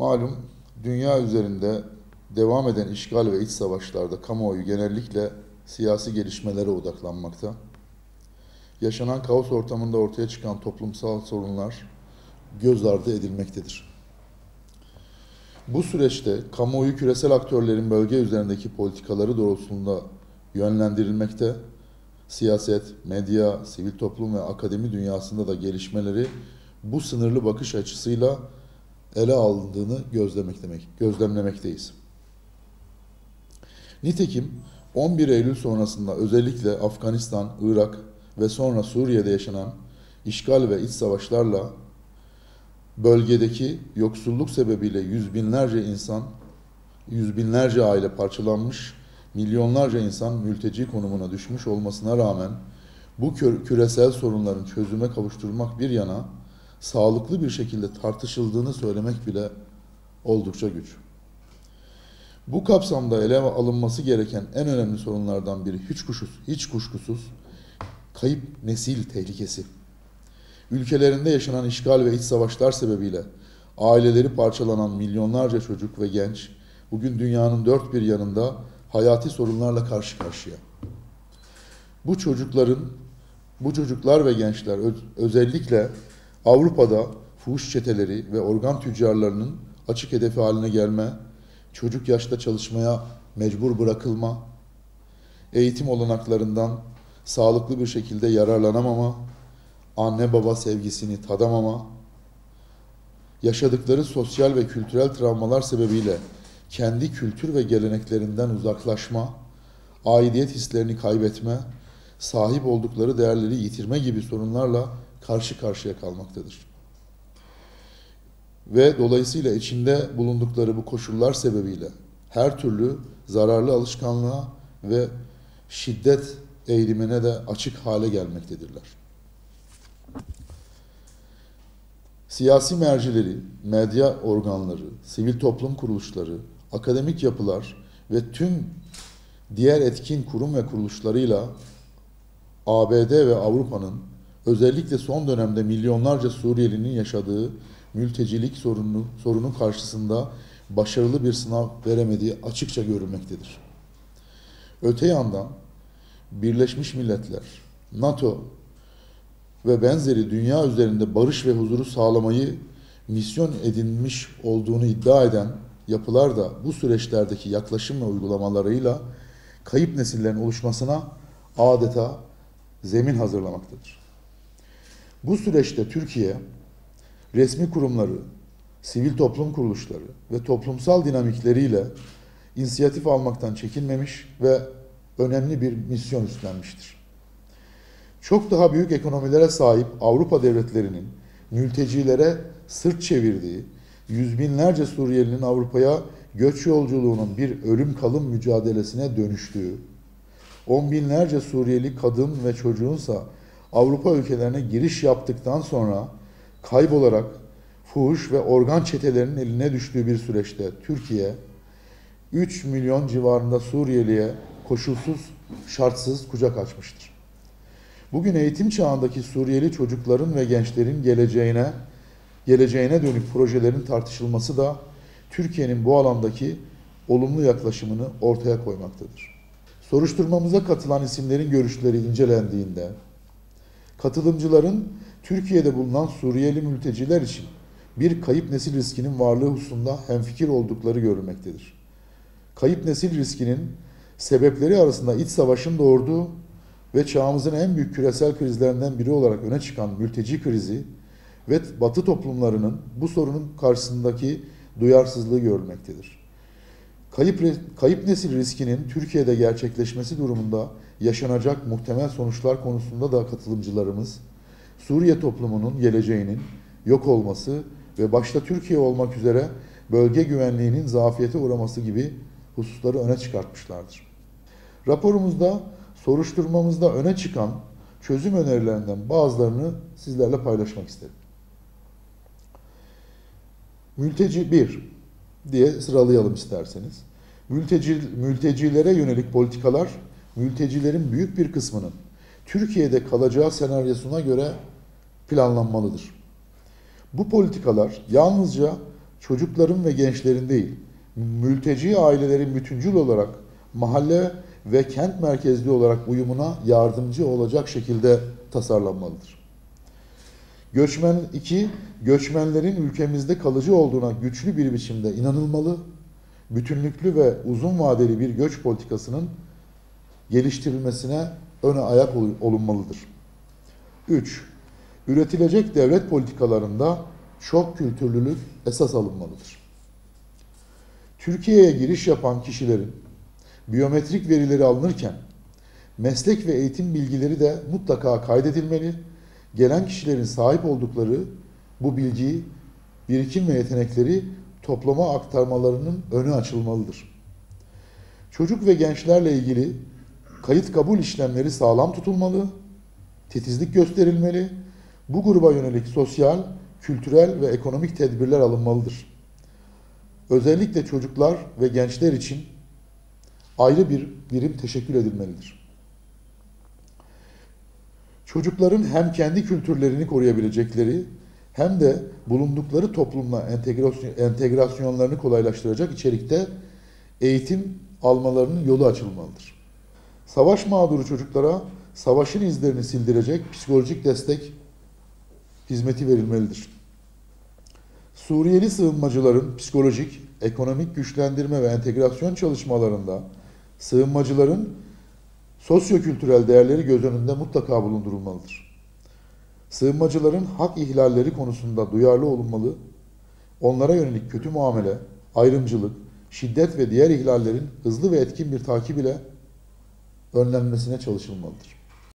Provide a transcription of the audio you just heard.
Malum dünya üzerinde devam eden işgal ve iç savaşlarda kamuoyu genellikle siyasi gelişmelere odaklanmakta. Yaşanan kaos ortamında ortaya çıkan toplumsal sorunlar göz ardı edilmektedir. Bu süreçte kamuoyu küresel aktörlerin bölge üzerindeki politikaları doğrultusunda yönlendirilmekte, siyaset, medya, sivil toplum ve akademi dünyasında da gelişmeleri bu sınırlı bakış açısıyla ele alındığını gözlemlemekteyiz. Nitekim 11 Eylül sonrasında özellikle Afganistan, Irak ve sonra Suriye'de yaşanan işgal ve iç savaşlarla bölgedeki yoksulluk sebebiyle yüz binlerce aile parçalanmış, milyonlarca insan mülteci konumuna düşmüş olmasına rağmen bu küresel sorunların çözüme kavuşturmak bir yana sağlıklı bir şekilde tartışıldığını söylemek bile oldukça güç. Bu kapsamda ele alınması gereken en önemli sorunlardan biri hiç kuşkusuz kayıp nesil tehlikesi. Ülkelerinde yaşanan işgal ve iç savaşlar sebebiyle aileleri parçalanan milyonlarca çocuk ve genç bugün dünyanın dört bir yanında hayati sorunlarla karşı karşıya. Bu çocuklar ve gençler özellikle Avrupa'da fuhuş çeteleri ve organ tüccarlarının açık hedefi haline gelme, çocuk yaşta çalışmaya mecbur bırakılma, eğitim olanaklarından sağlıklı bir şekilde yararlanamama, anne baba sevgisini tadamama, yaşadıkları sosyal ve kültürel travmalar sebebiyle kendi kültür ve geleneklerinden uzaklaşma, aidiyet hislerini kaybetme, sahip oldukları değerleri yitirme gibi sorunlarla karşı karşıya kalmaktadır. Ve dolayısıyla içinde bulundukları bu koşullar sebebiyle her türlü zararlı alışkanlığa ve şiddet eğilimine de açık hale gelmektedirler. Siyasi mercileri, medya organları, sivil toplum kuruluşları, akademik yapılar ve tüm diğer etkin kurum ve kuruluşlarıyla ABD ve Avrupa'nın özellikle son dönemde milyonlarca Suriyelinin yaşadığı mültecilik sorunu karşısında başarılı bir sınav veremediği açıkça görülmektedir. Öte yandan Birleşmiş Milletler, NATO ve benzeri dünya üzerinde barış ve huzuru sağlamayı misyon edinmiş olduğunu iddia eden yapılar da bu süreçlerdeki yaklaşım ve uygulamalarıyla kayıp nesillerin oluşmasına adeta zemin hazırlamaktadır. Bu süreçte Türkiye, resmi kurumları, sivil toplum kuruluşları ve toplumsal dinamikleriyle inisiyatif almaktan çekinmemiş ve önemli bir misyon üstlenmiştir. Çok daha büyük ekonomilere sahip Avrupa devletlerinin mültecilere sırt çevirdiği, yüz binlerce Suriyelinin Avrupa'ya göç yolculuğunun bir ölüm kalım mücadelesine dönüştüğü, on binlerce Suriyeli kadın ve çocuğunsa Avrupa ülkelerine giriş yaptıktan sonra kaybolarak fuhuş ve organ çetelerinin eline düştüğü bir süreçte Türkiye, 3 milyon civarında Suriyeliye koşulsuz, şartsız kucak açmıştır. Bugün eğitim çağındaki Suriyeli çocukların ve gençlerin geleceğine dönük projelerin tartışılması da Türkiye'nin bu alandaki olumlu yaklaşımını ortaya koymaktadır. Soruşturmamıza katılan isimlerin görüşleri incelendiğinde, katılımcıların Türkiye'de bulunan Suriyeli mülteciler için bir kayıp nesil riskinin varlığı hususunda hemfikir oldukları görülmektedir. Kayıp nesil riskinin sebepleri arasında iç savaşın doğurduğu ve çağımızın en büyük küresel krizlerinden biri olarak öne çıkan mülteci krizi ve Batı toplumlarının bu sorunun karşısındaki duyarsızlığı görülmektedir. Kayıp nesil riskinin Türkiye'de gerçekleşmesi durumunda yaşanacak muhtemel sonuçlar konusunda da katılımcılarımız, Suriye toplumunun geleceğinin yok olması ve başta Türkiye olmak üzere bölge güvenliğinin zafiyete uğraması gibi hususları öne çıkartmışlardır. Raporumuzda soruşturmamızda öne çıkan çözüm önerilerinden bazılarını sizlerle paylaşmak istedim. Mülteci 1 diye sıralayalım isterseniz. Mültecilere yönelik politikalar, mültecilerin büyük bir kısmının Türkiye'de kalacağı senaryosuna göre planlanmalıdır. Bu politikalar yalnızca çocukların ve gençlerin değil, mülteci ailelerin bütüncül olarak mahalle ve kent merkezli olarak uyumuna yardımcı olacak şekilde tasarlanmalıdır. Göçmenlerin ülkemizde kalıcı olduğuna güçlü bir biçimde inanılmalı, bütünlüklü ve uzun vadeli bir göç politikasının geliştirilmesine öne ayak olunmalıdır. 3. Üretilecek devlet politikalarında çok kültürlülük esas alınmalıdır. Türkiye'ye giriş yapan kişilerin biyometrik verileri alınırken meslek ve eğitim bilgileri de mutlaka kaydedilmeli. Gelen kişilerin sahip oldukları bu bilgiyi, birikim ve yetenekleri topluma aktarmalarının önü açılmalıdır. Çocuk ve gençlerle ilgili kayıt kabul işlemleri sağlam tutulmalı, titizlik gösterilmeli, bu gruba yönelik sosyal, kültürel ve ekonomik tedbirler alınmalıdır. Özellikle çocuklar ve gençler için ayrı bir birim teşekkül edilmelidir. Çocukların hem kendi kültürlerini koruyabilecekleri hem de bulundukları toplumla entegrasyonlarını kolaylaştıracak içerikte eğitim almalarının yolu açılmalıdır. Savaş mağduru çocuklara savaşın izlerini sildirecek psikolojik destek hizmeti verilmelidir. Suriyeli sığınmacıların psikolojik, ekonomik güçlendirme ve entegrasyon çalışmalarında sığınmacıların sosyokültürel değerleri göz önünde mutlaka bulundurulmalıdır. Sığınmacıların hak ihlalleri konusunda duyarlı olunmalı, onlara yönelik kötü muamele, ayrımcılık, şiddet ve diğer ihlallerin hızlı ve etkin bir takip ile önlenmesine çalışılmalıdır.